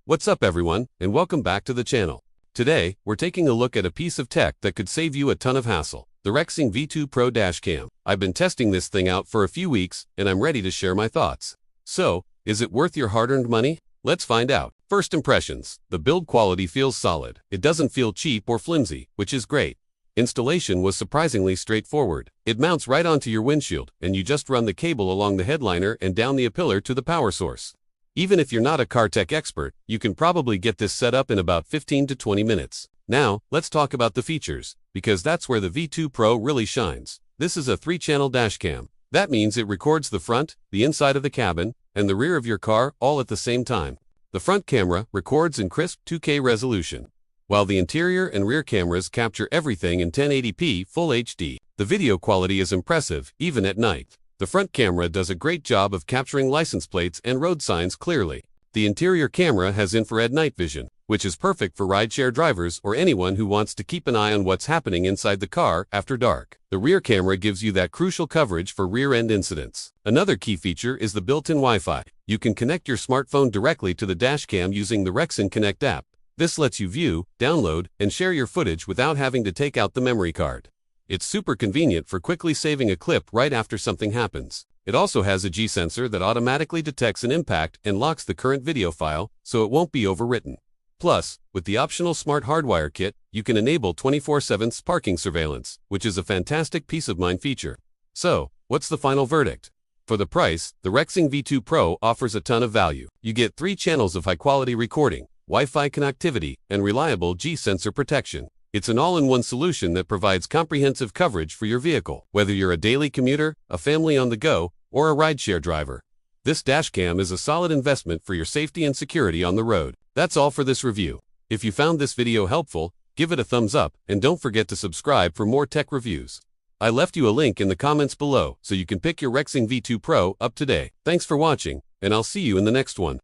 What's up everyone, and welcome back to the channel. Today, we're taking a look at a piece of tech that could save you a ton of hassle. The Rexing V2 Pro Dashcam. I've been testing this thing out for a few weeks, and I'm ready to share my thoughts. So, is it worth your hard-earned money? Let's find out. First impressions. The build quality feels solid. It doesn't feel cheap or flimsy, which is great. Installation was surprisingly straightforward. It mounts right onto your windshield, and you just run the cable along the headliner and down the pillar to the power source. Even if you're not a car tech expert, you can probably get this set up in about 15 to 20 minutes. Now, let's talk about the features, because that's where the V2 Pro really shines. This is a 3-channel dashcam. That means it records the front, the inside of the cabin, and the rear of your car all at the same time. The front camera records in crisp 2K resolution, while the interior and rear cameras capture everything in 1080p Full HD. The video quality is impressive, even at night. The front camera does a great job of capturing license plates and road signs clearly. The interior camera has infrared night vision, which is perfect for rideshare drivers or anyone who wants to keep an eye on what's happening inside the car after dark. The rear camera gives you that crucial coverage for rear-end incidents. Another key feature is the built-in Wi-Fi. You can connect your smartphone directly to the dashcam using the Rexing Connect app. This lets you view, download, and share your footage without having to take out the memory card. It's super convenient for quickly saving a clip right after something happens. It also has a G sensor that automatically detects an impact and locks the current video file, so it won't be overwritten. Plus, with the optional Smart Hardwire Kit, you can enable 24/7 parking surveillance, which is a fantastic peace of mind feature. So, what's the final verdict? For the price, the Rexing V2 Pro offers a ton of value. You get 3 channels of high-quality recording, Wi-Fi connectivity, and reliable G sensor protection. It's an all-in-one solution that provides comprehensive coverage for your vehicle, whether you're a daily commuter, a family on the go, or a rideshare driver. This dashcam is a solid investment for your safety and security on the road. That's all for this review. If you found this video helpful, give it a thumbs up and don't forget to subscribe for more tech reviews. I left you a link in the comments below so you can pick your Rexing V2 Pro up today. Thanks for watching, and I'll see you in the next one.